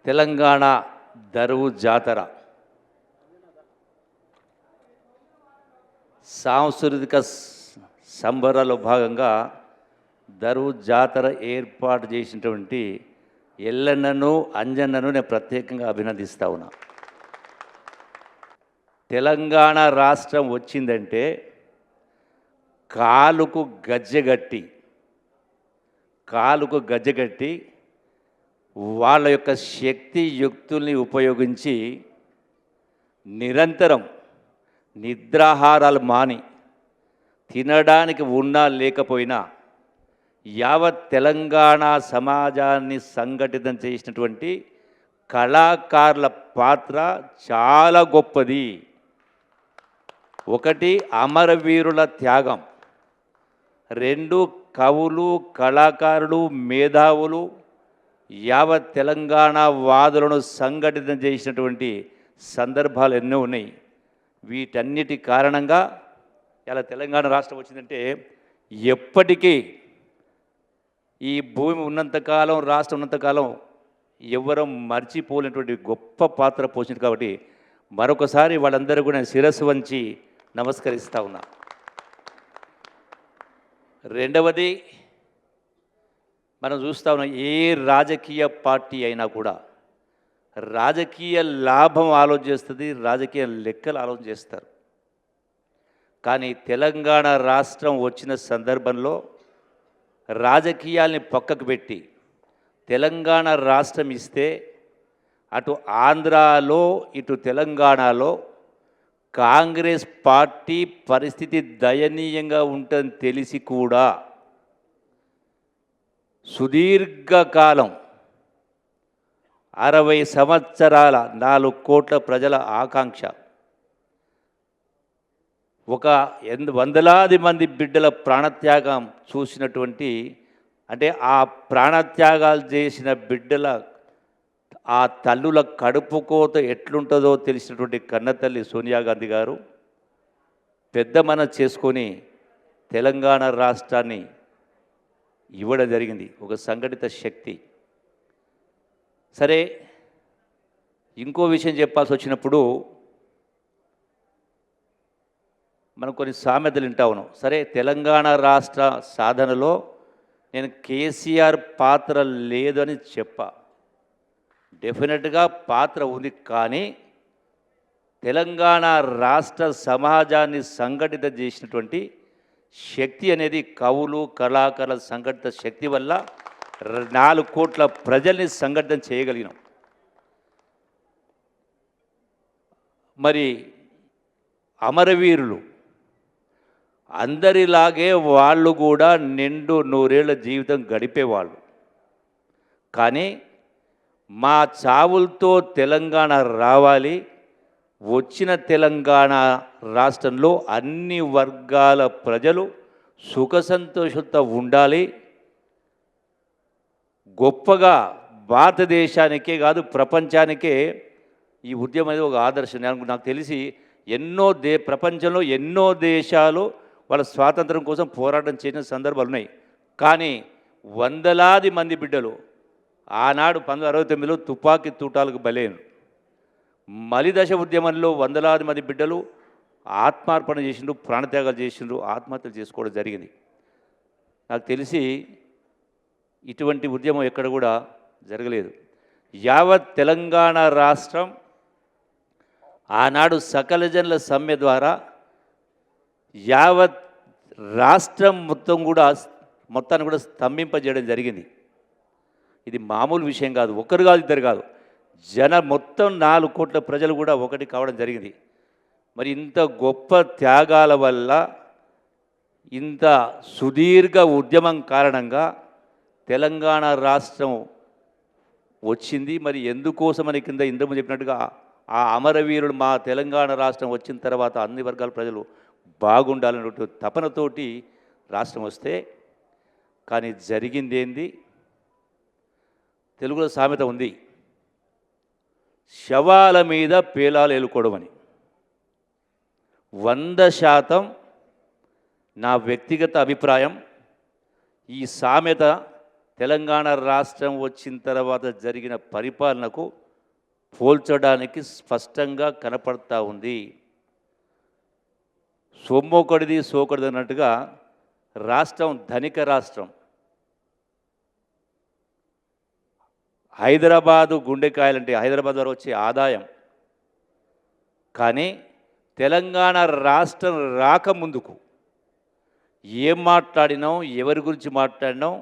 తెలంగాణ దరువు జాతర సాంస్కృతిక సంబరాల్లో భాగంగా దరువు జాతర ఏర్పాటు చేసినటువంటి ఎల్లన్నను అంజన్నను నేను ప్రత్యేకంగా అభినందిస్తా ఉన్నా. తెలంగాణ రాష్ట్రం వచ్చిందంటే కాలుకు గజ్జెగట్టి వాళ్ళ యొక్క శక్తి యుక్తుల్ని ఉపయోగించి నిరంతరం నిద్రాహారాలు మాని తినడానికి ఉన్నా లేకపోయినా యావత్ తెలంగాణ సమాజాన్ని సంఘటితం చేసినటువంటి కళాకారుల పాత్ర చాలా గొప్పది. ఒకటి అమరవీరుల త్యాగం, రెండు కవులు కళాకారులు మేధావులు యావత్ తెలంగాణ వాదులను సంఘటితం చేసినటువంటి సందర్భాలు ఎన్నో ఉన్నాయి. వీటన్నిటి కారణంగా ఇలా తెలంగాణ రాష్ట్రం వచ్చిందంటే ఎప్పటికీ ఈ భూమి ఉన్నంతకాలం రాష్ట్రం ఉన్నంతకాలం ఎవరూ మర్చిపోలేనటువంటి గొప్ప పాత్ర పోషించారు. కాబట్టి మరొకసారి వాళ్ళందరూ కూడా శిరస్సు వంచి నమస్కరిస్తూ ఉన్నా. రెండవది, మనం చూస్తూ ఉన్నాం, ఏ రాజకీయ పార్టీ అయినా కూడా రాజకీయ లాభం ఆలోచిస్తుంది, రాజకీయ లెక్కలు ఆలోచన చేస్తారు. కానీ తెలంగాణ రాష్ట్రం వచ్చిన సందర్భంలో రాజకీయాల్ని పక్కకు పెట్టి తెలంగాణ రాష్ట్రం ఇస్తే అటు ఆంధ్రాలో ఇటు తెలంగాణలో కాంగ్రెస్ పార్టీ పరిస్థితి దయనీయంగా ఉంటుందని తెలిసి కూడా సుదీర్ఘకాలం 60 సంవత్సరాల 4 కోట్ల ప్రజల ఆకాంక్ష, ఒక వందలాది మంది బిడ్డల ప్రాణత్యాగం చూసినటువంటి, అంటే ఆ ప్రాణత్యాగాలు చేసిన బిడ్డల ఆ తల్లుల కడుపు కోత ఎట్లుంటుందో తెలిసినటువంటి కన్నతల్లి సోనియా గాంధీ గారు పెద్ద మనసు చేసుకొని తెలంగాణ రాష్ట్రాన్ని ఇవ్వడం జరిగింది. ఒక సంఘటిత శక్తి. సరే, ఇంకో విషయం చెప్పాల్సి వచ్చినప్పుడు మనం కొన్ని సామెతలు వింటా ఉన్నాం. సరే, తెలంగాణ రాష్ట్ర సాధనలో నేను కేసీఆర్ పాత్ర లేదు అని చెప్పా. డెఫినెట్గా పాత్ర ఉంది. కానీ తెలంగాణ రాష్ట్ర సమాజాన్ని సంఘటితం చేసినటువంటి శక్తి అనేది కవులు కళాకారుల సంఘటిత శక్తి వల్ల 4 కోట్ల ప్రజల్ని సంఘటితం చేయగలిగినాం. మరి అమరవీరులు అందరిలాగే వాళ్ళు కూడా నిండు 100 ఏళ్ల జీవితం గడిపేవాళ్ళు. కానీ మా చావులతో తెలంగాణ రావాలి, వచ్చిన తెలంగాణ రాష్ట్రంలో అన్ని వర్గాల ప్రజలు సుఖ సంతోషంతో ఉండాలి, గొప్పగా భారతదేశానికే కాదు ప్రపంచానికే ఈ ఉద్యమం అనేది ఒక ఆదర్శం. నాకు తెలిసి ప్రపంచంలో ఎన్నో దేశాలు వాళ్ళ స్వాతంత్రం కోసం పోరాటం చేసిన సందర్భాలు ఉన్నాయి. కానీ వందలాది మంది బిడ్డలు ఆనాడు 1969లో తుపాకీ తూటాలకు బలైనరు. మలిదశ ఉద్యమంలో వందలాది మంది బిడ్డలు ఆత్మార్పణ చేసిండ్రు, ప్రాణత్యాగాలు చేసిండ్రు, ఆత్మహత్యలు చేసుకోవడం జరిగింది. నాకు తెలిసి ఇటువంటి ఉద్యమం ఎక్కడ కూడా జరగలేదు. యావత్ తెలంగాణ రాష్ట్రం ఆనాడు సకల జనుల సమ్మె ద్వారా యావత్ రాష్ట్రం మొత్తాన్ని కూడా స్తంభింపజేయడం జరిగింది. ఇది మామూలు విషయం కాదు. ఒకరు కాదు, ఇద్దరు కాదు, మొత్తం 4 కోట్ల ప్రజలు కూడా ఒకటి కావడం జరిగింది. మరి ఇంత గొప్ప త్యాగాల వల్ల, ఇంత సుదీర్ఘ ఉద్యమం కారణంగా తెలంగాణ రాష్ట్రం వచ్చింది. మరి ఎందుకోసమని కింద ఇంద్రము చెప్పినట్టుగా ఆ అమరవీరుడు మా తెలంగాణ రాష్ట్రం వచ్చిన తర్వాత అన్ని వర్గాల ప్రజలు బాగుండాలనే తపనతోటి రాష్ట్రం వస్తే, కానీ జరిగింది ఏంది? తెలుగులో సామెత ఉంది, శవాల మీద పేలాలు ఎలుకోవడం అని. 100% నా వ్యక్తిగత అభిప్రాయం, ఈ సామెత తెలంగాణ రాష్ట్రం వచ్చిన తర్వాత జరిగిన పరిపాలనకు పోల్చడానికి స్పష్టంగా కనపడతా ఉంది. సొమ్మొకడిది సోకడిది అన్నట్టుగా రాష్ట్రం ధనిక రాష్ట్రం. హైదరాబాదు గుండెకాయలంటే హైదరాబాద్ ద్వారా వచ్చే ఆదాయం. కానీ తెలంగాణ రాష్ట్రం రాకముందుకు ఏం మాట్లాడినాం, ఎవరి గురించి మాట్లాడినాం,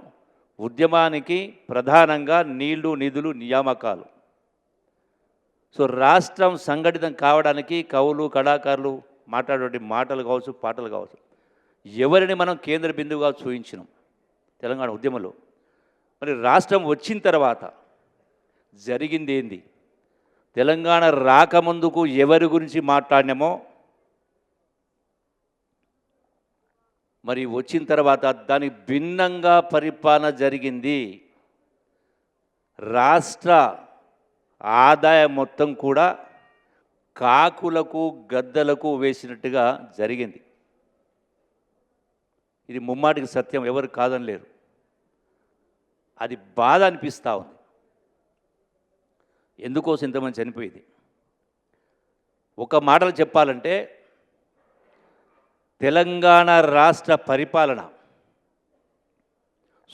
ఉద్యమానికి ప్రధానంగా నీళ్లు, నిధులు, నియామకాలు. సో రాష్ట్రం సంఘటితం కావడానికి కవులు, కళాకారులు మాట్లాడే మాటలు కావచ్చు, పాటలు కావచ్చు, ఎవరిని మనం కేంద్ర బిందువుగా చూపించినాం తెలంగాణ ఉద్యమంలో. మరి రాష్ట్రం వచ్చిన తర్వాత జరిగింది ఏంది? తెలంగాణ రాకముందుకు ఎవరి గురించి మాట్లాడినామో, మరి వచ్చిన తర్వాత దానికి భిన్నంగా పరిపాలన జరిగింది. రాష్ట్ర ఆదాయం మొత్తం కూడా కాకులకు, గద్దలకు వేసినట్టుగా జరిగింది. ఇది ముమ్మాటికి సత్యం, ఎవరు కాదనలేరు. అది బాధ అనిపిస్తూ ఉంది. ఎందుకోసం ఇంతమంది చనిపోయింది? ఒక మాటలు చెప్పాలంటే తెలంగాణ రాష్ట్ర పరిపాలన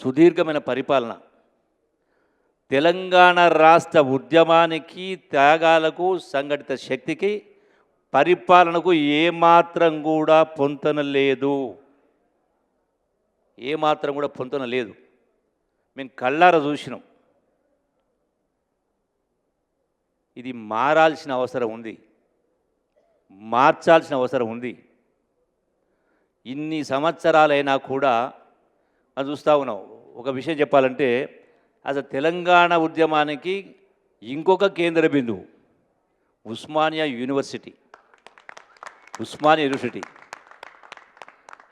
సుదీర్ఘమైన పరిపాలన. తెలంగాణ రాష్ట్ర ఉద్యమానికి, త్యాగాలకు, సంఘటిత శక్తికి, పరిపాలనకు ఏమాత్రం కూడా పొంతన లేదు. ఏమాత్రం కూడా పొంతన లేదు. మేము కళ్ళారా చూసినాం. ఇది మారాల్సిన అవసరం ఉంది, మార్చాల్సిన అవసరం ఉంది. ఇన్ని సంవత్సరాలైనా కూడా మనం చూస్తూ ఉన్నాం. ఒక విషయం చెప్పాలంటే అసలు తెలంగాణ ఉద్యమానికి ఇంకొక కేంద్ర బిందువు ఉస్మానియా యూనివర్సిటీ. ఉస్మానియా యూనివర్సిటీ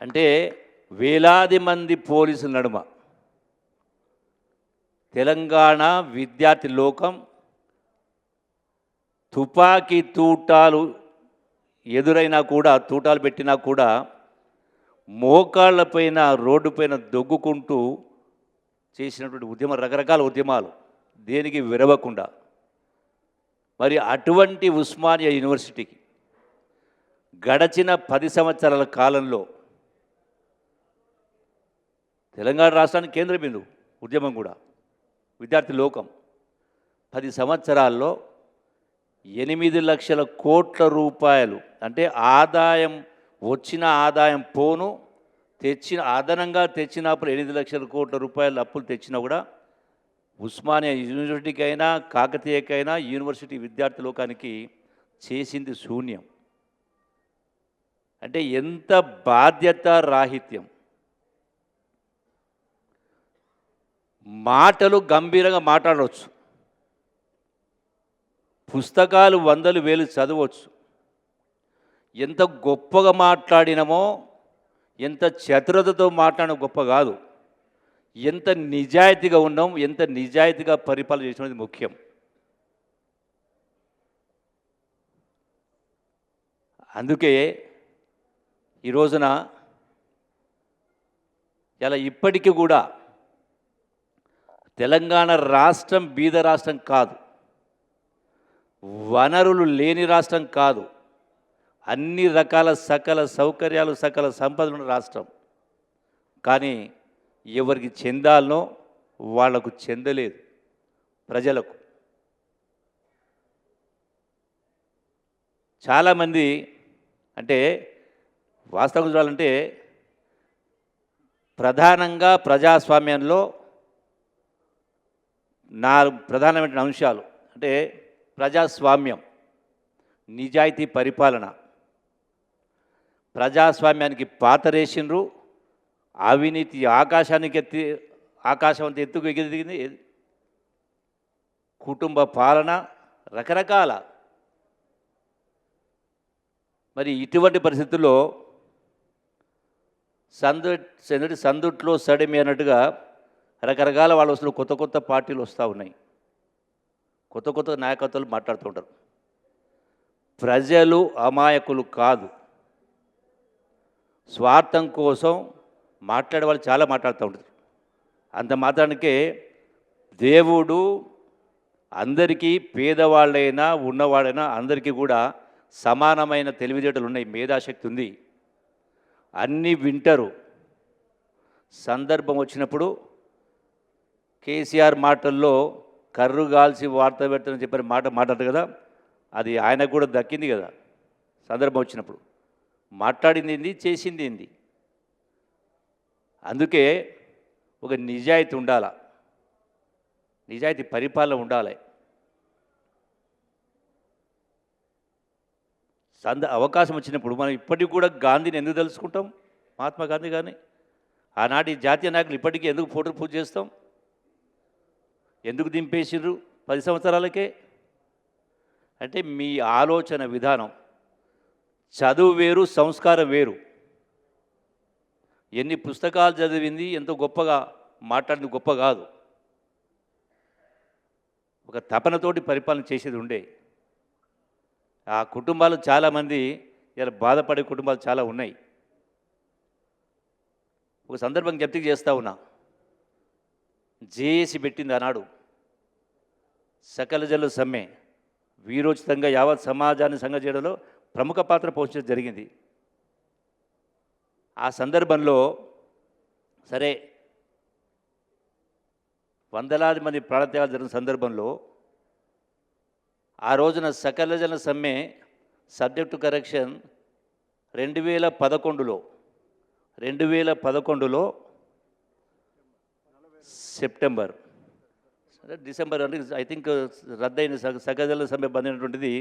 అంటే వేలాది మంది పోలీసుల నడుమ తెలంగాణ విద్యార్థి లోకం తుపాకీ తూటాలు ఎదురైనా కూడా, తూటాలు పెట్టినా కూడా మోకాళ్ళపైన, రోడ్డుపైన దొగ్గుకుంటూ చేసినటువంటి ఉద్యమం, రకరకాల ఉద్యమాలు, దేనికి విరవకుండా. మరి అటువంటి ఉస్మానియా యూనివర్సిటీకి గడచిన 10 సంవత్సరాల కాలంలో తెలంగాణ రాష్ట్రానికి కేంద్ర బిందువు ఉద్యమం కూడా, విద్యార్థి లోకం 10 సంవత్సరాల్లో 8 లక్షల కోట్ల రూపాయలు, అంటే ఆదాయం, వచ్చిన ఆదాయం పోను, తెచ్చిన అదనంగా తెచ్చినప్పుడు 8 లక్షల కోట్ల రూపాయలు అప్పులు తెచ్చినా కూడా ఉస్మానియా యూనివర్సిటీకి అయినా, కాకతీయకైనా, యూనివర్సిటీ విద్యార్థి లోకానికి చేసింది శూన్యం. అంటే ఎంత బాధ్యత రాహిత్యం. మాటలు గంభీరంగా మాట్లాడవచ్చు, పుస్తకాలు 100,000 చదవచ్చు. ఎంత గొప్పగా మాట్లాడినమో, ఎంత చతురతతో మాట్లాడిన గొప్ప కాదు, ఎంత నిజాయితీగా ఉన్నాం, ఎంత నిజాయితీగా పరిపాలన చేసినది ముఖ్యం. అందుకే ఈ రోజున ఇలా ఇప్పటికీ కూడా తెలంగాణ రాష్ట్రం బీద రాష్ట్రం కాదు, వనరులు లేని రాష్ట్రం కాదు, అన్ని రకాల సకల సౌకర్యాలు, సకల సంపదలు రాష్ట్రం. కానీ ఎవరికి చెందాలనో వాళ్లకు చెందలేదు ప్రజలకు. చాలామంది అంటే వాస్తవం చూడాలంటే ప్రధానంగా ప్రజాస్వామ్యంలో 4 ప్రధానమైన అంశాలు అంటే ప్రజాస్వామ్యం, నిజాయితీ పరిపాలన. ప్రజాస్వామ్యానికి పాతరేసిండ్రు, అవినీతి ఆకాశం అంత ఎత్తుకు ఎగిరింది, కుటుంబ పాలన, రకరకాల. మరి ఇటువంటి పరిస్థితుల్లో సందుట్లో సడిమి అన్నట్టుగా రకరకాల వాళ్ళు వస్తున్న కొత్త కొత్త పార్టీలు వస్తూ ఉన్నాయి, కొత్త కొత్త నాయకత్వాలు మాట్లాడుతుంటారు. ప్రజలు అమాయకులు కాదు. స్వార్థం కోసం మాట్లాడే వాళ్ళు చాలా మాట్లాడుతూ ఉంటారు. అంత మాత్రానికే దేవుడు అందరికీ పేదవాళ్ళైనా ఉన్నవాడైనా అందరికీ కూడా సమానమైన తెలివితేటలు ఉన్నాయి, మేధాశక్తి ఉంది, అన్నీ వింటారు. సందర్భం వచ్చినప్పుడు కేసీఆర్ మాటల్లో కర్రు గాల్చి వార్త పెడతానని చెప్పిన మాట మాట్లాడరు కదా, అది ఆయనకు కూడా దక్కింది కదా. సందర్భం వచ్చినప్పుడు మాట్లాడింది ఏంది, చేసింది ఏంది. అందుకే ఒక నిజాయితీ ఉండాల, నిజాయితీ పరిపాలన ఉండాలి. అవకాశం వచ్చినప్పుడు మనం ఇప్పటికి కూడా గాంధీని ఎందుకు తెలుసుకుంటాం, మహాత్మా గాంధీ కానీ ఆనాటి జాతీయ నాయకులు ఇప్పటికీ ఎందుకు ఫోటోలు పూజ చేస్తాం, ఎందుకు దింపేసిర్రు 10 సంవత్సరాలకే. అంటే మీ ఆలోచన విధానం, చదువు వేరు, సంస్కారం వేరు. ఎన్ని పుస్తకాలు చదివింది ఎంతో గొప్పగా మాట్లాడింది గొప్ప కాదు, ఒక తపనతోటి పరిపాలన చేసేది ఉండే. ఆ కుటుంబాలు చాలామంది ఇలా బాధపడే కుటుంబాలు చాలా ఉన్నాయి. ఒక సందర్భం జ్ఞప్తికి చేస్తూ ఉన్నా, జేఏసీ పెట్టింది ఆనాడు, సకల జనుల సమ్మె వీరోచితంగా యావత్ సమాజాన్ని సంఘ చేయడంలో ప్రముఖ పాత్ర పోషించడం జరిగింది. ఆ సందర్భంలో సరే వందలాది మంది ప్రాణత్యాగాలు జరిగిన సందర్భంలో ఆ రోజున సకల జన సమ్మె సబ్జెక్టు కరెక్షన్ 2011లో సెప్టెంబర్ డిసెంబర్ అంటే ఐ థింక్ రద్దయిన సకల జన సమ్మె బంద్ అయినటువంటిది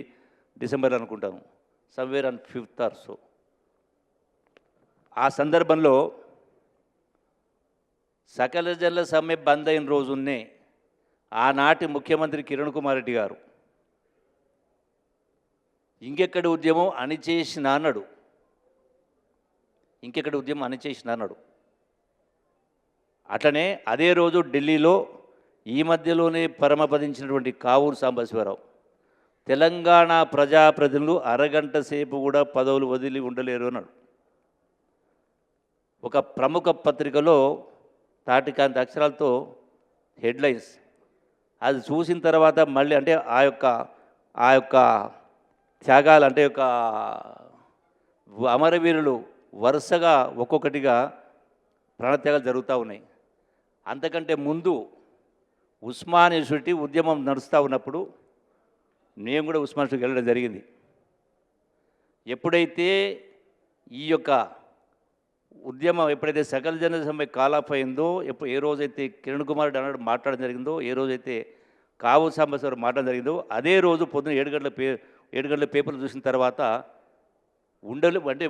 డిసెంబర్ అనుకుంటాను, somewhere on 5th or so. ఆ సందర్భంలో సకల జనుల సమ్మె బంద్ అయిన రోజున్నే ఆనాటి ముఖ్యమంత్రి కిరణ్ కుమార్ రెడ్డి గారు ఇంకెక్కడి ఉద్యమం అణిచేసిన అన్నాడు, ఇంకెక్కడి ఉద్యమం అణిచేసిన అన్నాడు. అట్లనే అదే రోజు ఢిల్లీలో ఈ మధ్యలోనే పరమపదించినటువంటి కావూరు సాంబశివరావు, తెలంగాణ ప్రజాప్రతినిధులు అరగంట సేపు కూడా పదవులు వదిలి ఉండలేరు అన్నాడు. ఒక ప్రముఖ పత్రికలో తాటికాంతి అక్షరాలతో హెడ్లైన్స్, అది చూసిన తర్వాత మళ్ళీ అంటే ఆ యొక్క త్యాగాలు అంటే ఒక అమరవీరులు వరుసగా ఒక్కొక్కటిగా ప్రాణత్యాగాలు జరుగుతూ ఉన్నాయి. అంతకంటే ముందు ఉస్మాన్ యూనివర్సిటీ ఉద్యమం నడుస్తూ ఉన్నప్పుడు నేను కూడా ఉస్మాన్ యూనివర్సిటీకి వెళ్ళడం జరిగింది. ఎప్పుడైతే ఈ యొక్క ఉద్యమం ఎప్పుడైతే సకల జన సమ్మె కాలాఫ్ అయిందో, ఏ రోజైతే కిరణ్ కుమార్ రెడ్డి అన్నాడు మాట్లాడడం జరిగిందో, ఏ రోజైతే కావూరు సాంబశివరావు మాట్లాడడం జరిగిందో, అదే రోజు పొద్దున 7 గంటల పేపర్లు చూసిన తర్వాత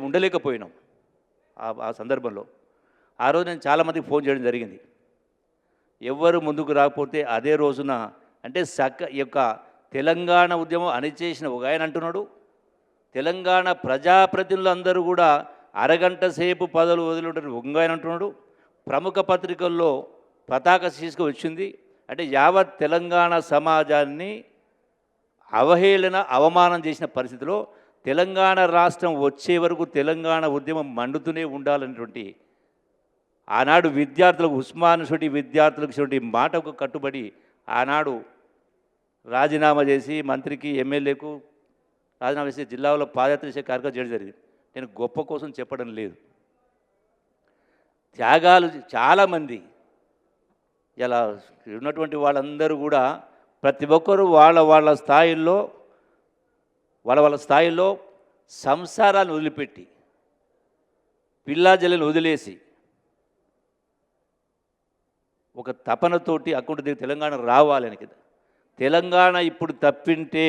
ఉండలేకపోయినాం. ఆ సందర్భంలో ఆ రోజు నేను చాలామందికి ఫోన్ చేయడం జరిగింది. ఎవరు ముందుకు రాకపోతే అదే రోజున అంటే యొక్క తెలంగాణ ఉద్యమం అణిచేసిన ఒక ఆయన అంటున్నాడు, తెలంగాణ ప్రజాప్రతినిధులందరూ కూడా అరగంట సేపు పదవులు వదిలింటారు ఒక ఆయన అంటున్నాడు. ప్రముఖ పత్రికల్లో పతాక శీర్షిక వచ్చింది. అంటే యావత్ తెలంగాణ సమాజాన్ని అవహేళన అవమానం చేసిన పరిస్థితిలో తెలంగాణ రాష్ట్రం వచ్చే వరకు తెలంగాణ ఉద్యమం మండుతూనే ఉండాలనేటువంటి ఆనాడు విద్యార్థులకు ఉస్మాన్ యూనివర్సిటీ విద్యార్థులకు మాటకు కట్టుబడి ఆనాడు రాజీనామా చేసి మంత్రికి ఎమ్మెల్యేకు రాజీనామా చేసి జిల్లాలో పాదయాత్ర చేసే కార్యక్రమం చేయడం జరిగింది. నేను గొప్ప కోసం చెప్పడం లేదు, త్యాగాలు చాలామంది ఇలా ఉన్నటువంటి వాళ్ళందరూ కూడా ప్రతి ఒక్కరూ వాళ్ళ స్థాయిల్లో సంసారాన్ని వదిలిపెట్టి పిల్లాజల్లిని వదిలేసి ఒక తపనతోటి అకౌంట్ దగ్గర తెలంగాణ రావాలని కదా. తెలంగాణ ఇప్పుడు తప్పింటే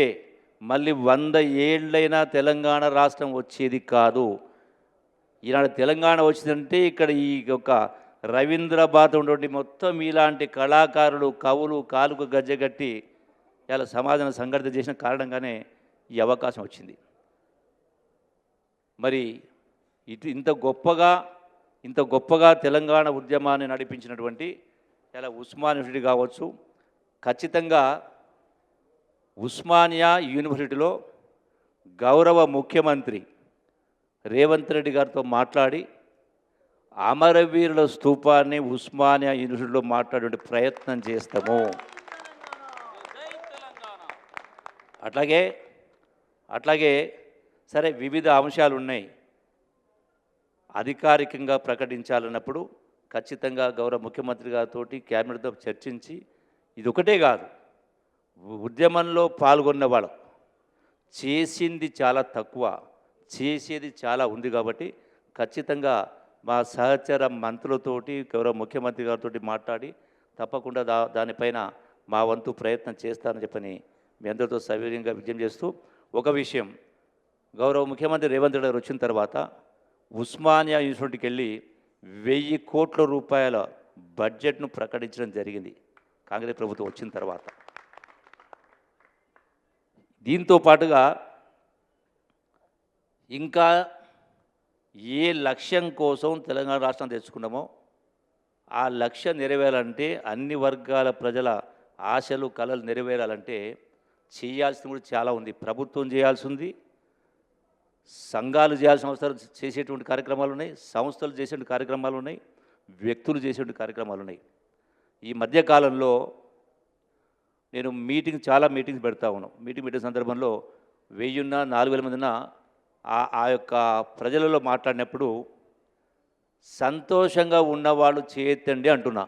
మళ్ళీ 100 ఏళ్ళైనా తెలంగాణ రాష్ట్రం వచ్చేది కాదు. ఈనాడు తెలంగాణ వచ్చిందంటే ఇక్కడ ఈ యొక్క రవీంద్రబాద్ ఉన్నటువంటి మొత్తం ఇలాంటి కళాకారులు కవులు కాలుకు గజ్జగట్టి ఇలా సమాజాన్ని సంఘటిత చేసిన కారణంగానే ఈ అవకాశం వచ్చింది. మరి ఇంత గొప్పగా తెలంగాణ ఉద్యమాన్ని నడిపించినటువంటి ఇలా ఉస్మాన్ యూనివర్సిటీ కావచ్చు, ఖచ్చితంగా ఉస్మానియా యూనివర్సిటీలో గౌరవ ముఖ్యమంత్రి రేవంత్ రెడ్డి గారితో మాట్లాడి అమరవీరుల స్తూపాన్ని ఉస్మానియా యూనివర్సిటీలో మాట్లాడే ప్రయత్నం చేస్తాము. అట్లాగే అట్లాగే సరే వివిధ అంశాలు ఉన్నాయి. అధికారికంగా ప్రకటించాలన్నప్పుడు ఖచ్చితంగా గౌరవ ముఖ్యమంత్రి గారితో క్యాబినెట్తో చర్చించి ఇది ఒకటే కాదు, ఉద్యమంలో పాల్గొన్న వాళ్ళు చేసింది చాలా తక్కువ, చేసేది చాలా ఉంది. కాబట్టి ఖచ్చితంగా మా సహచర మంత్రులతోటి గౌరవ ముఖ్యమంత్రి గారితో మాట్లాడి తప్పకుండా దానిపైన మా వంతు ప్రయత్నం చేస్తానని చెప్పని మీ అందరితో సవినయంగా విజ్ఞప్తి చేస్తూ, ఒక విషయం, గౌరవ ముఖ్యమంత్రి రేవంత్ రెడ్డి గారు వచ్చిన తర్వాత ఉస్మానియా యూనివర్సిటీకి వెళ్ళి 1000 కోట్ల రూపాయల బడ్జెట్ను ప్రకటించడం జరిగింది కాంగ్రెస్ ప్రభుత్వం వచ్చిన తర్వాత. దీంతో పాటుగా ఇంకా ఏ లక్ష్యం కోసం తెలంగాణ రాష్ట్రం తెచ్చుకున్నామో ఆ లక్ష్యం నెరవేరాలంటే, అన్ని వర్గాల ప్రజల ఆశలు కలలు నెరవేరాలంటే చేయాల్సింది కూడా చాలా ఉంది. ప్రభుత్వం చేయాల్సి ఉంది, సంఘాలు చేయాల్సిన అవసరం చేసేటువంటి కార్యక్రమాలు ఉన్నాయి, సంస్థలు చేసేటువంటి కార్యక్రమాలు ఉన్నాయి, వ్యక్తులు చేసేటువంటి కార్యక్రమాలు ఉన్నాయి. ఈ మధ్యకాలంలో నేను చాలా మీటింగ్స్ పెడతా ఉన్నాను. మీటింగ్ సందర్భంలో 1000 4000 మందిన ఆ యొక్క ప్రజలలో మాట్లాడినప్పుడు సంతోషంగా ఉన్నవాళ్ళు చేయెత్తండి అంటున్నా.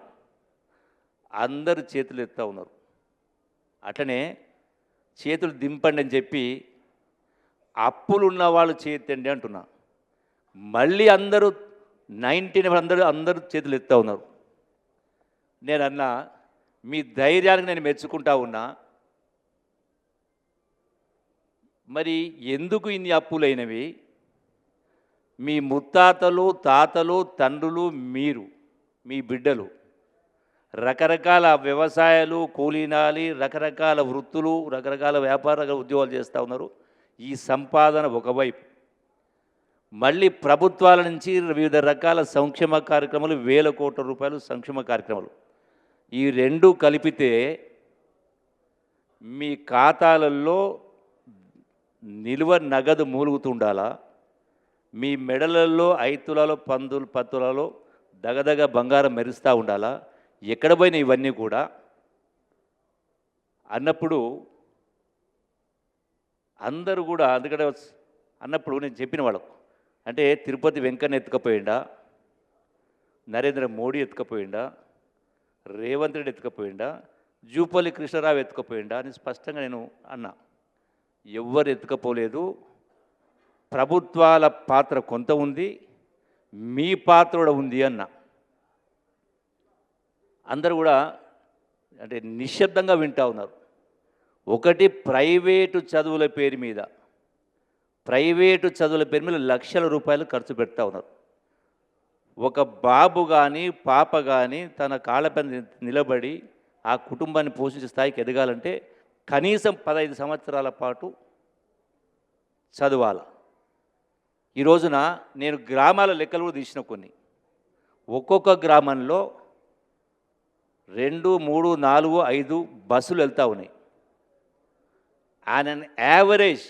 అందరు చేతులు ఎత్తా ఉన్నారు. అట్లనే చేతులు దింపండి అని చెప్పి అప్పులు ఉన్నవాళ్ళు చేయెత్తండి అంటున్నా. మళ్ళీ అందరూ 90 అందరూ చేతులు ఎత్తా ఉన్నారు. నేను అన్నా, మీ ధైర్యానికి నేను మెచ్చుకుంటా ఉన్నా, మరి ఎందుకు ఇన్ని అప్పులైనవి? మీ ముత్తాతలు, తాతలు, తండ్రులు, మీరు, మీ బిడ్డలు రకరకాల వ్యవసాయాలు, కూలీనాలి, రకరకాల వృత్తులు, రకరకాల వ్యాపార ఉద్యోగాలు చేస్తూ ఉన్నారు. ఈ సంపాదన ఒకవైపు, మళ్ళీ ప్రభుత్వాల నుంచి వివిధ రకాల సంక్షేమ కార్యక్రమాలు, 1000 కోట్ల రూపాయలు సంక్షేమ కార్యక్రమాలు, ఈ రెండు కలిపితే మీ ఖాతాలలో నిల్వ నగదు మూలుగుతుండాలా? మీ మెడలలో 5 తులాలు 10 తులాలు దగదగ బంగారం మెరుస్తూ ఉండాలా? ఎక్కడ పోయినా ఇవన్నీ కూడా అన్నప్పుడు అందరూ కూడా అందుకనే అన్నప్పుడు నేను చెప్పిన వాళ్ళకు, అంటే తిరుపతి వెంకన్న ఎత్తుకపోయిండా, నరేంద్ర మోడీ ఎత్తుకపోయిండా, రేవంత్ రెడ్డి ఎత్తుకపోయిండా, జూపల్లి కృష్ణరావు ఎత్తుకపోయిండా అని స్పష్టంగా నేను అన్నా. ఎవ్వరు ఎత్తుకపోలేదు. ప్రభుత్వాల పాత్ర కొంత ఉంది, మీ పాత్ర కూడా ఉంది అన్న. అందరూ కూడా అంటే నిశ్శబ్దంగా వింటూ ఉన్నారు. ఒకటి, ప్రైవేటు చదువుల పేరు మీద లక్షల రూపాయలు ఖర్చు పెడతా ఉన్నారు. ఒక బాబు కానీ పాప కానీ తన కాళ్ళపై నిలబడి ఆ కుటుంబాన్ని పోషించే స్థాయికి ఎదగాలంటే కనీసం 15 సంవత్సరాల పాటు చదవాలి. ఈ రోజున నేను గ్రామాల లెక్కలు కూడా తీసిన కొన్ని. ఒక్కొక్క గ్రామంలో 2, 3, 4, 5 బస్సులు వెళ్తూ ఉన్నాయి. అండ్ యావరేజ్,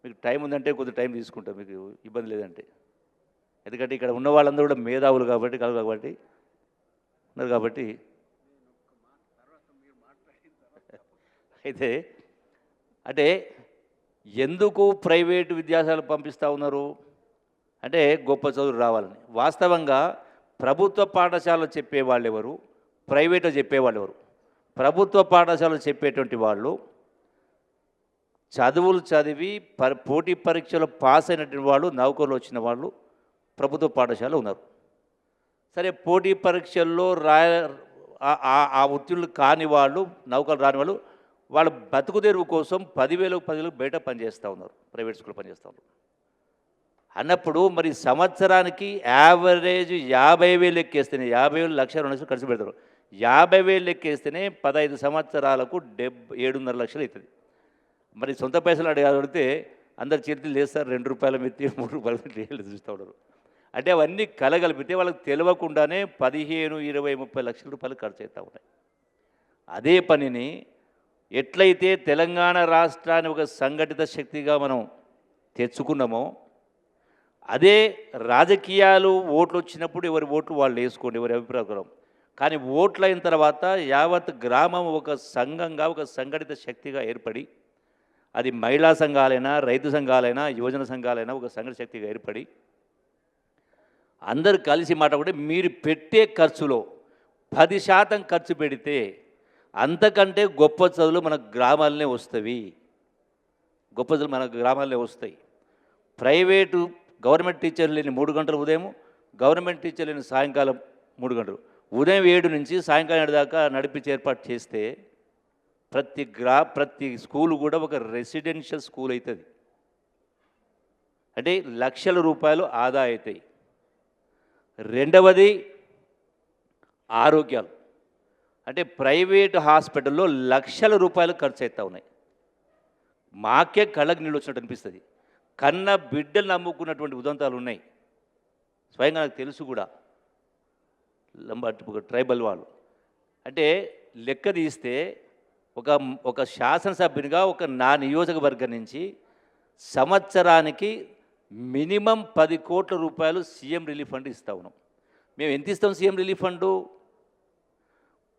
మీకు టైం ఉందంటే కొద్దిగా టైం తీసుకుంటాం, మీకు ఇబ్బంది లేదంటే, ఎందుకంటే ఇక్కడ ఉన్న వాళ్ళందరూ కూడా మేధావులు కాబట్టి ఉన్నారు కాబట్టి. అయితే అంటే ఎందుకు ప్రైవేటు విద్యాశాలకు పంపిస్తూ ఉన్నారు అంటే గొప్ప చదువులు రావాలని. వాస్తవంగా ప్రభుత్వ పాఠశాలలో చెప్పేవాళ్ళు ఎవరు, ప్రైవేట్లో చెప్పేవాళ్ళు ఎవరు? ప్రభుత్వ పాఠశాలలో చెప్పేటువంటి వాళ్ళు చదువులు చదివి పోటీ పరీక్షలు పాస్ అయినటువంటి వాళ్ళు, నౌకర్లు వచ్చిన వాళ్ళు ప్రభుత్వ పాఠశాలలో ఉన్నారు. సరే, పోటీ పరీక్షల్లో ఆ ఉత్తీర్ణులు కాని వాళ్ళు, నౌకర్లు రాని వాళ్ళు, వాళ్ళ బతుకు తెరువు కోసం 10,000 బయట పనిచేస్తూ ఉన్నారు, ప్రైవేట్ స్కూల్ పనిచేస్తూ ఉన్నారు. అన్నప్పుడు మరి సంవత్సరానికి యావరేజ్ 50,000 లెక్కేస్తేనే, 50,000 1,02,000 ఖర్చు పెడతారు. 50,000 లెక్కేస్తేనే 15 సంవత్సరాలకు 7.5 లక్షలు అవుతుంది. మరి సొంత పైసలు అడిగితే అందరు చేతులు లేస్తారు, 2 రూపాయల మెత్తి 3 రూపాయల మెత్తి చూస్తూ ఉన్నారు. అంటే అవన్నీ కలగలిపితే వాళ్ళకి తెలియకుండానే 15, 20, 30 లక్షల రూపాయలు ఖర్చు అవుతూ ఉన్నాయి. అదే పనిని ఎట్లయితే తెలంగాణ రాష్ట్రాన్ని ఒక సంఘటిత శక్తిగా మనం తెచ్చుకున్నామో, అదే రాజకీయాలు ఓట్లు వచ్చినప్పుడు ఎవరి ఓట్లు వాళ్ళు వేసుకోండి, ఎవరి అభిప్రాయం. కానీ ఓట్లు అయిన తర్వాత యావత్ గ్రామం ఒక సంఘంగా, ఒక సంఘటిత శక్తిగా ఏర్పడి, అది మహిళా సంఘాలైనా, రైతు సంఘాలైనా, యువజన సంఘాలైనా ఒక సంఘటిత శక్తిగా ఏర్పడి అందరు కలిసి మాట్లాడుకుంటే మీరు పెట్టే ఖర్చులో 10% ఖర్చు పెడితే అంతకంటే గొప్ప చదువులు మన గ్రామాలనే వస్తవి. గొప్ప చదువులు మన గ్రామాలనే వస్తాయి. ప్రైవేటు గవర్నమెంట్ టీచర్లు లేని 3 గంటలు ఉదయం, గవర్నమెంట్ టీచర్ లేని సాయంకాలం 3 గంటలు, ఉదయం 7 నుంచి సాయంకాలం 7 దాకా నడిపించి ఏర్పాటు చేస్తే ప్రతి స్కూలు కూడా ఒక రెసిడెన్షియల్ స్కూల్ అవుతుంది. అంటే లక్షల రూపాయలు ఆదా అవుతాయి. రెండవది ఆరోగ్యాలు. అంటే ప్రైవేట్ హాస్పిటల్లో లక్షల రూపాయలు ఖర్చు అవుతూ ఉన్నాయి. మాకే కళ్ళకు నీళ్ళు వచ్చినట్టు అనిపిస్తుంది. కన్న బిడ్డలు నమ్ముకున్నటువంటి ఉదంతాలు ఉన్నాయి. స్వయంగా నాకు తెలుసు కూడా. ట్రైబల్ వాళ్ళు అంటే లెక్క తీస్తే ఒక శాసనసభ్యునిగా నా నియోజకవర్గం నుంచి సంవత్సరానికి మినిమం 10 కోట్ల రూపాయలు సీఎం రిలీఫ్ ఫండ్ ఇస్తా ఉన్నాం. మేము ఎంత ఇస్తాం సీఎం రిలీఫ్ ఫండు?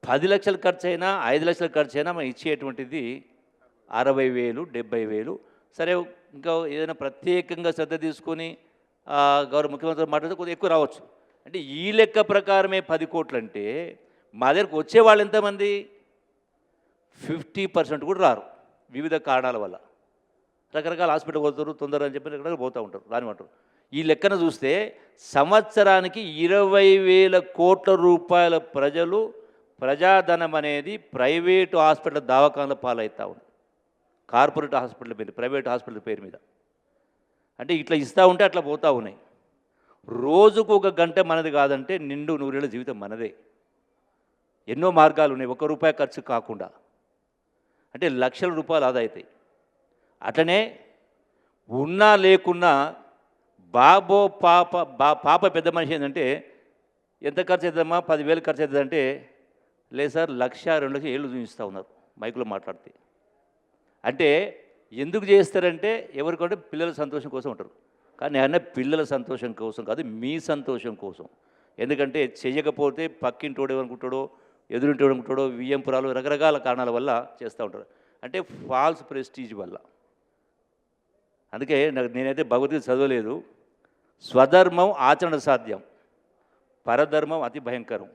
10 లక్షలు ఖర్చు అయినా 5 లక్షలు ఖర్చు అయినా మనం ఇచ్చేటువంటిది 60,000, 70,000. సరే, ఇంకా ఏదైనా ప్రత్యేకంగా శ్రద్ధ తీసుకొని గౌరవ ముఖ్యమంత్రి మాట్లాడితే కొద్దిగా ఎక్కువ రావచ్చు. అంటే ఈ లెక్క ప్రకారమే 10 కోట్లు అంటే మా దగ్గరకు వచ్చేవాళ్ళు ఎంతమంది? 50% కూడా రారు, వివిధ కారణాల వల్ల. రకరకాల హాస్పిటల్ పోతారు, తొందర అని చెప్పి ఎక్కడ పోతూ ఉంటారు, రానిమంటారు. ఈ లెక్కన చూస్తే సంవత్సరానికి 20,000 కోట్ల రూపాయల ప్రజాధనం అనేది ప్రైవేటు హాస్పిటల్ దవాఖానల పాలవుతూ ఉంది. కార్పొరేట్ హాస్పిటల్ పేరు, ప్రైవేట్ హాస్పిటల్ పేరు మీద. అంటే ఇట్లా ఇస్తూ ఉంటే అట్లా పోతూ ఉన్నాయి. రోజుకు 1 గంట మనది కాదంటే నిండు 100 ఏళ్ళ జీవితం మనదే. ఎన్నో మార్గాలు ఉన్నాయి, ₹1 ఖర్చు కాకుండా. అంటే లక్షల రూపాయలు ఆదా అవుతాయి. అట్లనే ఉన్నా లేకున్నా పాప పెద్ద మనిషి ఏంటంటే ఎంత ఖర్చు అవుతుందమ్మా? 10,000 ఖర్చు అవుతుందంటే లేదు సార్, 1,00,000, 2 లక్షలు ఏళ్ళు చూపిస్తూ ఉన్నారు మైకులో మాట్లాడితే. అంటే ఎందుకు చేస్తారంటే ఎవరికంటే పిల్లల సంతోషం కోసం ఉంటారు. కానీ అన్న పిల్లల సంతోషం కోసం కాదు, మీ సంతోషం కోసం. ఎందుకంటే చెయ్యకపోతే పక్కింటోడు ఏమనుకుంటాడో, ఎదురింటోడు అనుకుంటాడో, వియ్యంపురాలు రకరకాల కారణాల వల్ల చేస్తూ ఉంటారు. అంటే ఫాల్స్ ప్రెస్టీజ్ వల్ల. అందుకే నేనైతే భగవద్గీత చదవలేదు. స్వధర్మం ఆచరణ సాధ్యం, పరధర్మం అతి భయంకరం.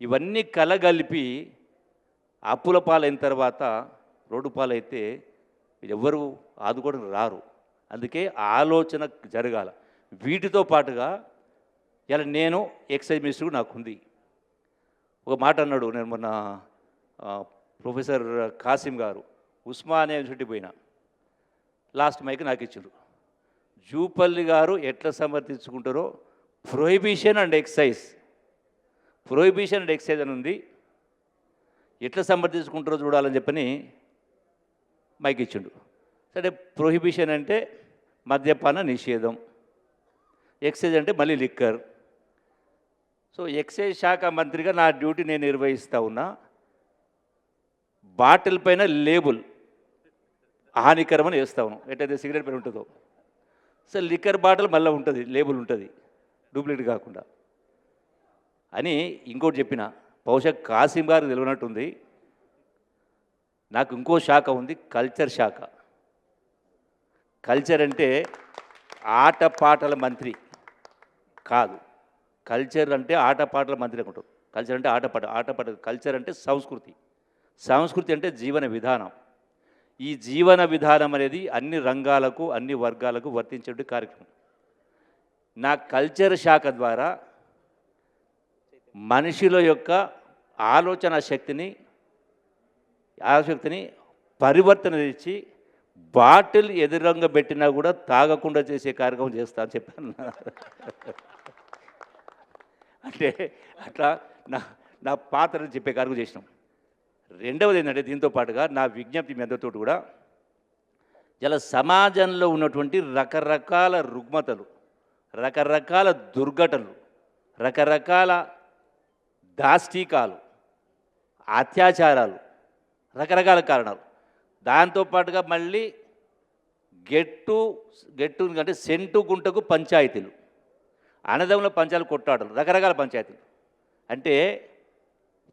ఇవన్నీ కలగలిపి అప్పుల పాలైన తర్వాత రోడ్డు పాలైతే ఎవరు ఆదుకోవడం రారు. అందుకే ఆలోచన జరగాల. వీటితో పాటుగా ఇలా నేను ఎక్సైజ్ మినిస్టర్ నాకుంది. ఒక మాట అన్నాడు, నేను మొన్న ప్రొఫెసర్ కాసిం గారు ఉస్మానియా యూనివర్సిటీ పోయినా, లాస్ట్ మైక్ నాకు ఇచ్చారు. జూపల్లి గారు ఎట్లా సమర్థించుకుంటారో ప్రొహిబిషన్ అండ్ ఎక్సైజ్ అని ఉంది, ఎట్లా సమర్థించుకుంటారో చూడాలని చెప్పని మైక్ ఇచ్చిండు. సరే, ప్రొహిబిషన్ అంటే మద్యపాన నిషేధం, ఎక్సైజ్ అంటే మళ్ళీ లిక్కర్. సో ఎక్సైజ్ శాఖ మంత్రిగా నా డ్యూటీ నేను నిర్వహిస్తూ ఉన్నా. బాటిల్ పైన లేబుల్ హానికరమని వేస్తూ ఉన్నాం, ఎట్టయితే సిగరెట్ పైన ఉంటుందో. సో లిక్కర్ బాటిల్ మళ్ళీ ఉంటుంది, లేబుల్ ఉంటుంది, డూప్లికేట్ కాకుండా అని. ఇంకోటి చెప్పిన, బహుశా కాసిం గారు తెలియనట్టుంది, నాకు ఇంకో శాఖ ఉంది, కల్చర్ శాఖ. కల్చర్ అంటే ఆటపాటల మంత్రి కాదు, కల్చర్ అంటే ఆటపాటల మంత్రి అనుకుంటాం. కల్చర్ అంటే ఆటపాట. కల్చర్ అంటే సంస్కృతి అంటే జీవన విధానం. ఈ జీవన విధానం అనేది అన్ని రంగాలకు, అన్ని వర్గాలకు వర్తించే కార్యక్రమం. నా కల్చర్ శాఖ ద్వారా మనుషుల యొక్క ఆలోచన శక్తిని పరివర్తన తెచ్చి బాటిల్ ఎదురంగా పెట్టినా కూడా తాగకుండా చేసే కార్యక్రమం చేస్తా అని చెప్పాను. అంటే అట్లా నా పాత్రను చెప్పే కార్యక్రమం చేసినాం. రెండవది ఏంటంటే, దీంతో పాటుగా నా విజ్ఞప్తి మీ అందరితో కూడా, ఇలా సమాజంలో ఉన్నటువంటి రకరకాల రుగ్మతలు, రకరకాల దుర్ఘటనలు, రకరకాల దాష్టీకాలు, అత్యాచారాలు, రకరకాల కారణాలు, దాంతోపాటుగా మళ్ళీ గెట్టు అంటే సెంటు గుంటకు పంచాయతీలు, అన్నదమ్ముల పంచాలు కొట్టాడలు రకరకాల పంచాయతీలు. అంటే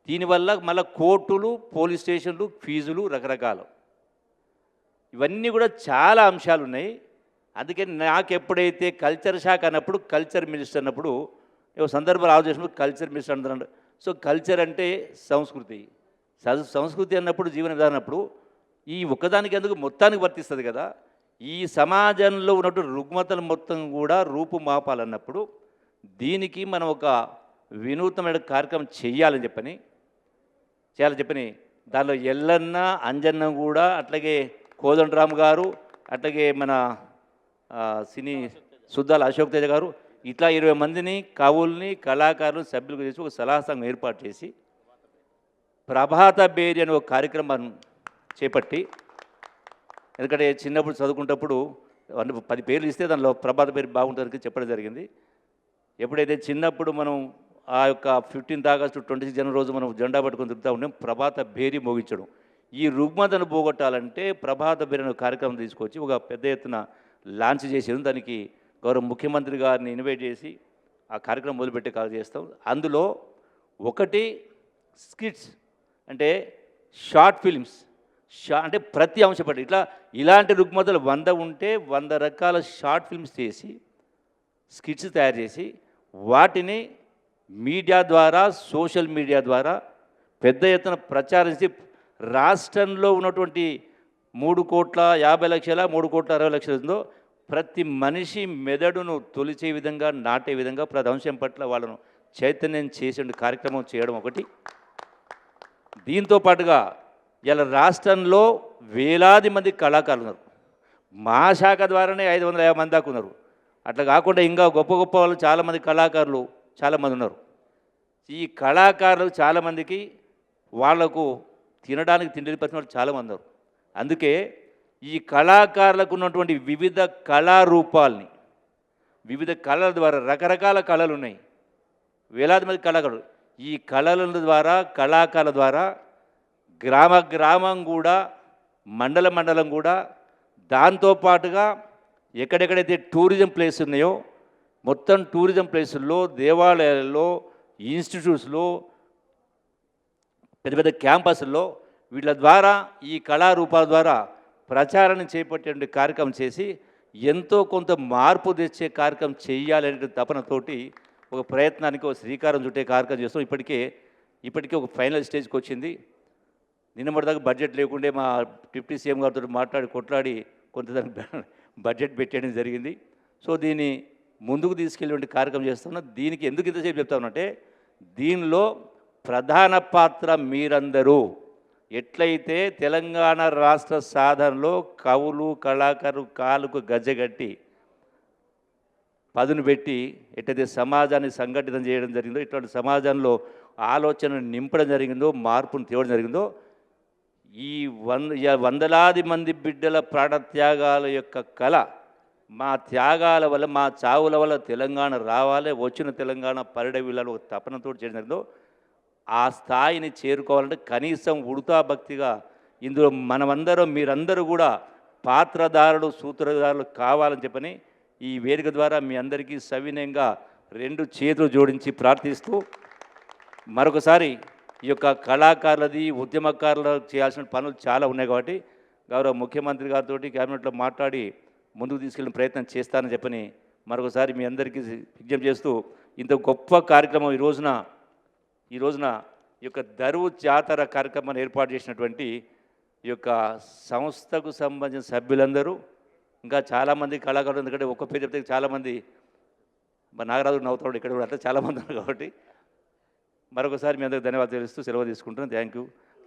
దీనివల్ల మళ్ళీ కోర్టులు, పోలీస్ స్టేషన్లు, ఫీజులు రకరకాలు. ఇవన్నీ కూడా చాలా అంశాలు ఉన్నాయి. అందుకని నాకు ఎప్పుడైతే కల్చర్ శాఖ అన్నప్పుడు, కల్చర్ మినిస్టర్ అన్నప్పుడు సందర్భాలు ఆలోచించినప్పుడు కల్చర్ మినిస్టర్ అంటారు. సో కల్చర్ అంటే సంస్కృతి, సంస్కృతి అన్నప్పుడు జీవన విధానం అన్నప్పుడు ఈ ఒక్కదానికి ఎందుకు మొత్తానికి వర్తిస్తుంది కదా. ఈ సమాజంలో ఉన్నటువంటి రుగ్మతలు మొత్తం కూడా రూపుమాపాలన్నప్పుడు దీనికి మనం ఒక వినూత్నమైన కార్యక్రమం చేయాలని చెప్పని దానిలో ఎల్లన్న, అంజన్న కూడా, అట్లాగే కోదండరామ్ గారు, అట్లాగే మన సినీ సుద్దాల అశోక్ తేజ గారు, ఇట్లా 20 మందిని కవుల్ని, కళాకారులు, సభ్యులు చేసి ఒక సలహా సంఘం ఏర్పాటు చేసి ప్రభాత బేరి అనే ఒక కార్యక్రమాన్ని చేపట్టి, ఎందుకంటే చిన్నప్పుడు చదువుకున్నప్పుడు 10 పేర్లు ఇస్తే దానిలో ప్రభాత బేరి బాగుంటుందని చెప్పడం జరిగింది. ఎప్పుడైతే చిన్నప్పుడు మనం ఆ యొక్క 15th ఆగస్టు 26 జనవరి రోజు మనం జెండా పట్టుకొని తిరుగుతూ ఉన్నాం, ప్రభాత బేరి మోగించడం. ఈ రుగ్మతను పోగొట్టాలంటే ప్రభాత బేరి అనే కార్యక్రమం తీసుకొచ్చి ఒక పెద్ద ఎత్తున లాంచ్ చేసేది. దానికి గౌరవ ముఖ్యమంత్రి గారిని ఇన్వైట్ చేసి ఆ కార్యక్రమం మొదలుపెట్టే కాల్ చేస్తాం. అందులో ఒకటి స్కిట్స్, అంటే షార్ట్ ఫిల్మ్స్, అంటే ప్రతి అంశపడి ఇలాంటి రుగ్మతలు 100 ఉంటే 100 రకాల షార్ట్ ఫిల్మ్స్ చేసి స్కిట్స్ తయారు చేసి వాటిని మీడియా ద్వారా, సోషల్ మీడియా ద్వారా పెద్ద ఎత్తున ప్రచారం చేసి రాష్ట్రంలో ఉన్నటువంటి 3,50,00,000, 3,60,00,000 ఉందో ప్రతి మనిషి మెదడును తొలిచే విధంగా, నాటే విధంగా ప్రతి అంశం పట్ల వాళ్ళను చైతన్యం చేసే కార్యక్రమం చేయడం ఒకటి. దీంతో పాటుగా ఇలా రాష్ట్రంలో వేలాది మంది కళాకారులు ఉన్నారు. మా శాఖ ద్వారానే 550 మంది దాకా ఉన్నారు. అట్లా కాకుండా ఇంకా గొప్ప గొప్ప వాళ్ళు చాలామంది కళాకారులు చాలామంది ఉన్నారు. ఈ కళాకారులు చాలామందికి వాళ్లకు తినడానికి తిండి పట్టిన వాళ్ళు చాలామంది ఉన్నారు. అందుకే ఈ కళాకారులకు ఉన్నటువంటి వివిధ కళారూపాల్ని, వివిధ కళల ద్వారా, రకరకాల కళలు ఉన్నాయి, వేలాది మంది కళాకారులు. ఈ కళల ద్వారా, కళాకారుల ద్వారా గ్రామం కూడా, మండలం కూడా, దాంతోపాటుగా ఎక్కడెక్కడైతే టూరిజం ప్లేస్ ఉన్నాయో మొత్తం టూరిజం ప్లేసుల్లో, దేవాలయాల్లో, ఇన్స్టిట్యూట్స్లో, పెద్ద పెద్ద క్యాంపస్ల్లో వీళ్ళ ద్వారా, ఈ కళారూపాల ద్వారా ప్రచారాన్ని చేపట్టే కార్యక్రమం చేసి ఎంతో కొంత మార్పు తెచ్చే కార్యక్రమం చేయాలనే తపనతోటి ఒక ప్రయత్నానికి ఒక శ్రీకారం చుట్టే కార్యక్రమం చేస్తాం. ఇప్పటికే ఒక ఫైనల్ స్టేజ్కి వచ్చింది. నిన్నమటిదాకా బడ్జెట్ లేకుండే మా డిప్యూటీ సీఎం గారితో కొట్లాడి కొంత బడ్జెట్ పెట్టేయడం జరిగింది. సో దీన్ని ముందుకు తీసుకెళ్ళే కార్యక్రమం చేస్తున్నాం. దీనికి ఎందుకు ఇంతసేపు చెప్తామంటే, దీనిలో ప్రధాన పాత్ర మీరందరూ. ఎట్లయితే తెలంగాణ రాష్ట్ర సాధనలో కవులు, కళాకారులు కాలుకు గజ్జగట్టి పదును పెట్టి ఎట్లయితే సమాజాన్ని సంఘటితం చేయడం జరిగిందో, ఇట్లాంటి సమాజంలో ఆలోచనను నింపడం జరిగిందో, మార్పును తేవడం జరిగిందో, ఈ వందలాది మంది బిడ్డల ప్రాణత్యాగాల యొక్క కళ, మా త్యాగాల వల్ల, మా చావుల వల్ల తెలంగాణ రావాలి, వచ్చిన తెలంగాణ పరిడవిల్లాలో ఒక తపనతో చేయడం జరిగిందో, ఆ స్థాయిని చేరుకోవాలంటే కనీసం ఉడతా భక్తిగా ఇందులో మనమందరం, మీరందరూ కూడా పాత్రధారులు, సూత్రధారులు కావాలని చెప్పని ఈ వేదిక ద్వారా మీ అందరికీ సవినయంగా 2 చేతులు జోడించి ప్రార్థిస్తూ, మరొకసారి ఈ యొక్క కళాకారులది, ఉద్యమకారులు చేయాల్సిన పనులు చాలా ఉన్నాయి కాబట్టి గౌరవ ముఖ్యమంత్రి గారితో క్యాబినెట్లో మాట్లాడి ముందుకు తీసుకెళ్ళిన ప్రయత్నం చేస్తానని చెప్పని మరొకసారి మీ అందరికీ విజ్ఞప్తి చేస్తూ, ఇంత గొప్ప కార్యక్రమం ఈ రోజున ఈ యొక్క దరువు జాతర కార్యక్రమాన్ని ఏర్పాటు చేసినటువంటి ఈ యొక్క సంస్థకు సంబంధించిన సభ్యులందరూ, ఇంకా చాలామంది కళాకారులు, ఎందుకంటే ఒక్క పేరు చెప్తే చాలామంది నాగరాజు నవ్వుతాడు ఇక్కడ కూడా, అట్లా చాలామంది ఉన్నారు కాబట్టి మరొకసారి మీ అందరికీ ధన్యవాదాలు తెలుస్తూ సెలవు తీసుకుంటున్నాను. Thank you.